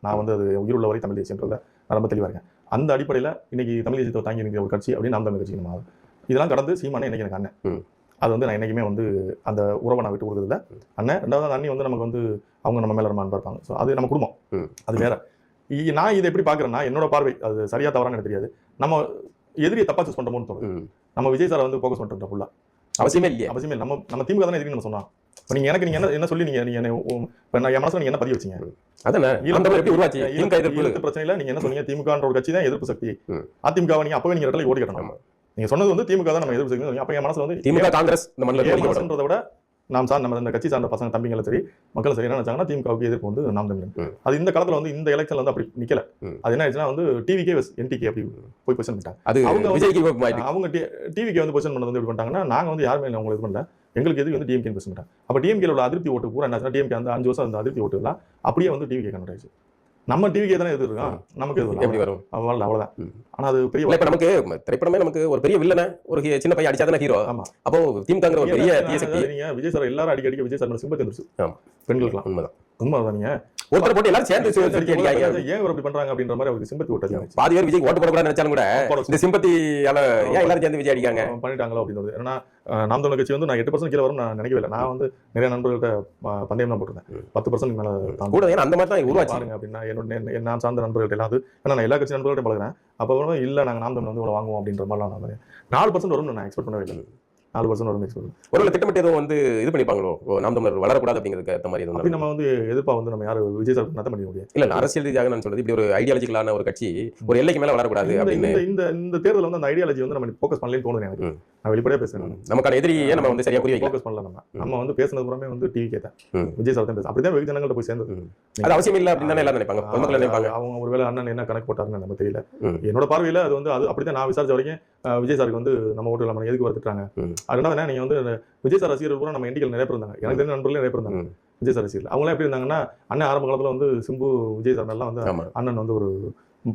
நான் வந்து அது உயிருள்ள வரை தமிழ் தேசியன்றதுல நான் ரொம்ப தெளிவாக இருக்கேன். அந்த அடிப்படையில் இன்னைக்கு தமிழ் தேசியத்தை தாங்கி இருக்கிற ஒரு கட்சி அப்படின்னு நாம் தமிழ் கட்சி நம்ம இதெல்லாம் கடந்து சீமானே இன்னைக்கு எனக்கு அண்ணன். அது வந்து நான் என்றைக்குமே வந்து அந்த உறவை நான் விட்டு கொடுக்குறதில்ல. அண்ணன் ரெண்டாவது அண்ணி வந்து நமக்கு வந்து அவங்க நம்ம மேலே ரொம்ப அன்பா இருப்பாங்க. ஸோ அது நம்ம குடும்பம், அது வேற. நான் இதை எப்படி பார்க்குறேன்னா, என்னோட பார்வை அது சரியா தவறான்னு எனக்கு தெரியாது. நம்ம எதிரியை தப்பா சூஸ் பண்ணுறோம்னு தோணுது. நம்ம விஜய் சாரை வந்து ஃபோக்கஸ் பண்ணுறோம் ஃபுல்லா அவசியமே இல்லை. அவசியமே இல்லை. நம்ம திமுக தானே எதிரி நம்ம சொன்னா. இப்போ நீங்க எனக்கு நீங்க என்ன சொல்லி நீங்க நான் என் மனசுல நீங்க என்ன பதிவு வச்சீங்க? பிரச்சனையில நீங்க என்ன சொன்னீங்க? திமுகன்ற ஒரு கட்சி தான் எதிர்ப்பு சக்தி. அதிமுகவை நீங்க அப்பவே நீங்க இடத்துல ஓடி கட்டணும். நீங்க சொன்னது வந்து திமுக தான் நம்ம எதிர்ப்பு சக்தி. அப்ப என் மனசுல வந்து திமுக காங்கிரஸ் இந்த விட நாம் நம்ம இந்த கட்சி சார்ந்த பசங்க தம்பிங்களும் சரி மக்களும் சரி என்ன நினைச்சாங்கன்னா திமுகவுக்கு எதிர்ப்பு வந்து நாம் தமிழ். அது இந்த காலத்துல வந்து இந்த எலெக்ஷன்ல வந்து அப்படி நிக்கல. அது என்ன ஆச்சுன்னா வந்து டிவிகே என்டிகே அப்படி போய் பொசிஷன் பண்ணிட்டாங்க. அவங்க டிவிகே வந்து பொசிஷன் பண்ணது வந்து எப்படி பண்ணிட்டாங்கன்னா, நாங்க வந்து யாருமே அவங்களை இது பண்ணல, எங்களுக்கு எதுக்கு வந்து டிஎம்கே பொசிஷன் பண்ணிட்டாங்க. அப்ப டிஎம்கே உள்ள அதிருப்தி ஓட்டு பூரா என்ன டிஎம்கே அந்த 5 வருஷம் அந்த அதிருப்தி ஓட்டுலாம் அப்படியே வந்து டிவிகே கன்வெர்ட் ஆயிடுச்சு. நம்ம டிவிக்கே தானே எது இருக்கோம், நமக்கு எப்படி வரும் அவ்வளவுதான். ஆனா அது பெரிய இப்ப நமக்கு திரைப்படமே நமக்கு ஒரு பெரிய வில்லனை ஒரு சின்ன பையன் அடிச்சாதானே ஹீரோ. அப்போ திமுக ஒரு பெரிய நீங்க விஜய் சார் எல்லாரும் அடிக்க விஜய் சார் சிம்பத்தி வந்துருச்சு பெண்களுக்குலாம். உண்மைதான். நீங்க ஒருத்தர் போட்டு எல்லாரும் சேர்ந்து ஏன் அப்படி பண்றாங்க அப்படின்ற மாதிரி அவருக்கு சிம்பத்தி ஓட்டாது. பாதி பேர் விஜய் ஓட்டு போடக்கூடாது நினைச்சாலும் கூட இந்த சிம்பத்தியால ஏன் எல்லாரும் சேர்ந்து விஜய் அடிக்காங்க பண்ணிட்டாங்களோ அப்படின்னு. ஏன்னா நாம் தமிழ் கட்சி வந்து நான் 8% கீழே வரும் நான் நினைக்கவே இல்லை. நான் வந்து நிறைய நண்பர்கள்ட்ட பந்தயம் தான் போட்டிருந்தேன். 10% மேல கூட அந்த மாதிரி தான் உருவாச்சாங்க அப்படின்னா என்னோட நான் சார்ந்த நண்பர்கள்ட்ட எல்லாம் ஏன்னா நான் எல்லா கட்சி நண்பர்கள்ட்ட பழகிறேன். அப்போ இல்லை நாங்கள் நாம் தமிழ் வந்து இவ்வளோ வாங்குவோம் அப்படின்ற மாதிரிலாம் நான் 4% வரும்னு நான் எக்ஸ்பெக்ட் பண்ணவே இல்லை. 4% வரும் எக்ஸ்பெக்ட். ஒரு திட்டமிட்டு எதுவும் வந்து இது பண்ணிப்பாங்களோ நாம் தமிழர் வளரக்கூடாது அப்படிங்கிறதுக்கு ஏற்ற மாதிரி அப்படி நம்ம வந்து எதிர்ப்பா வந்து நம்ம யாரும் விஜய் சார் நடத்த பண்ண முடியாது. இல்லை அரசியல் ரீதியாக நான் சொல்றது இப்படி ஒரு ஐடியாலஜிக்கலான ஒரு கட்சி ஒரு எல்லைக்கு மேலே வளரக்கூடாது அப்படின்னு இந்த தேர்தல் வந்து அந்த ஐடியாலஜி வந்து நம்ம ஃபோக்கஸ் பண்ணலன்னு தோணுது எனக்கு. நான் வெளிப்படையா பேசுறேன். நமக்கான எதிரியே நம்ம வந்து சரியா புரிய ஃபோக்கஸ் பண்ணல. நம்ம வந்து பேசுனது புறமே வந்து டிவிக்கே தான் விஜய் சார் தான் பேச அப்படிதான் வெகு ஜனங்கள்ட்ட போய் சேர்ந்தது. அது அவசியம் இல்லை அப்படின்னு தானே எல்லாரும் நினைப்பாங்க, பொதுமக்கள் நினைப்பாங்க. அவங்க ஒருவேளை அண்ணன் என்ன கணக்கு போட்டாருன்னு நமக்கு தெரியல. என்னோட பார்வையில அது வந்து அது அப்படிதான் நான் விசாரிச்ச வரைக்கும் விஜய் சாருக்கு வந்து நம்ம ஓட்டு நம்ம எதுக்கு வந்துட்டாங்க. அதனால நீங்க வந்து விஜய் சார் ரசிகர்கள் கூட நம்ம எண்டிகள் நிறைய பேர் இருந்தாங்க. எனக்கு தெரிஞ்ச நண்பர்களே நிறைய பேர் இருந்தாங்க விஜய் சார் ரசிகர்கள். அவங்களாம் எப்படி இருந்தாங்கன்னா, அண்ணன் ஆரம்ப காலத்துல வந்து சிம்பு விஜய் சார் எல்லாம் வந்து அண்ணன் வந்து ஒரு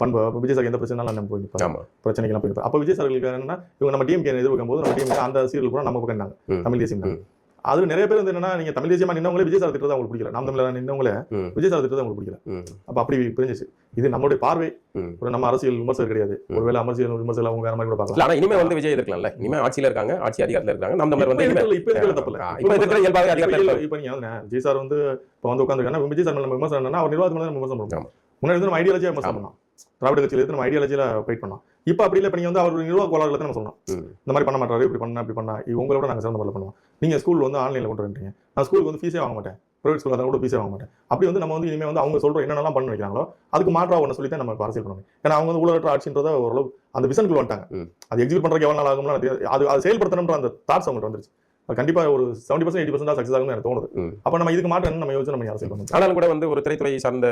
பண்பு விஜய் சார் எந்த பிரச்சனைனாலும் அண்ணன் போய் நிற்பாங்க, பிரச்சனைக்கெல்லாம் போய் நிற்பாங்க. அப்போ விஜய் சார்களுக்கு என்னன்னா இவங்க நம்ம டிஎம்கே எதிர்க்கும் போது நம்ம டிஎம்கே அந்த ரசிகர்கள் கூட நம்ம பக்கம் தமிழ் தேசியம். அது நிறைய பேர் வந்து என்னன்னா நீங்க தமிழ் தேசியமா நின்னவங்களே விஜய் சார் திட்டத்தை அவங்களுக்கு பிடிக்கல, நாம் தமிழ் நின்னவங்களே விஜய் சார் திட்டத்தை அவங்களுக்கு பிடிக்கல. அப்ப அப்படி பிரிஞ்சிச்சு. இது நம்மளுடைய பார்வை. ஒரு நம்ம அரசியல் விமர்சனம் கிடையாது. ஒருவேளை அரசியல் விமர்சனம் அவங்க வேற மாதிரி கூட பார்க்கலாம். ஆனா இனிமே வந்து விஜய் இருக்கலாம்ல, இனிமே ஆட்சியில இருக்காங்க, ஆட்சி அதிகாரத்துல இருக்காங்க. நம்ம தமிழர் வந்து இப்ப இருக்கிற தப்பு இல்ல, இப்ப இருக்கிற இயல்பாக அதிகாரத்துல இப்ப நீங்க விஜய் சார் வந்து இப்ப வந்து உட்காந்துருக்காங்க. விஜய் சார் நம்ம விமர்சனம் என்னன்னா அவர் நிர்வாகத்துல நம்ம விமர்சனம் பண்ணுவோம். முன்னாடி வந்து நம்ம ஐடியாலஜியா விமர்சனம் பண்ணோம், திராவிட கட்சியில இருந்து நம்ம ஐடியாலஜியில ஃபைட் பண்ணோம். இப்ப அப்படி இல்லை. இப்ப நீங்க வந்து அவர் நிர்வாக கோளாறுல தான் நம்ம சொன்னோம், இந்த மாதிரி பண்ண மாட்டாரு, இப்படி பண்ணா அப்படி பண்ணா உங்களோட நாங்க சிறந்த முறையில் பண்ணுவோம். நீங்க ஸ்கூல்ல வந்து ஆன்லைன்ல கொண்டு வந்துட்டீங்க, நான் ஸ்கூலுக்கு வந்து ஃபீஸே வாங்க மாட்டேன், பிரைவேட் ஸ்கூல் அதை கூட ஃபீஸே வாங்க மாட்டேன். அப்படி வந்து நம்ம வந்து இனிமே வந்து அவங்க சொல்ற என்னென்னலாம் பண்ண வைக்கிறாங்களோ அதுக்கு மாற்றா ஒன்று சொல்லி தான் நம்ம அரசியல் பண்ணணும். ஏன்னா அவங்க வந்து ஊழலற்ற ஆட்சின்றத ஓரளவு அந்த விசனுக்குள்ள வந்துட்டாங்க. அது எக்ஸிக்யூட் பண்றதுக்கு எவ்வளவு நாள் ஆகும்னா அது செயல்படுத்தணும்ன்ற அந்த தாட்ஸ் அவங்கள்ட்ட வந்துருச்சு. கண்டிப்பா ஒரு 70% 80% சக்சஸ் ஆகும்னு எனக்கு தோணுது. அப்ப நம்ம இதுக்கு மாற்றம் நம்ம யோசிச்சு நம்ம அரசியல் பண்ணணும். ஆனாலும் கூட வந்து ஒரு திரைத்துறை சார்ந்த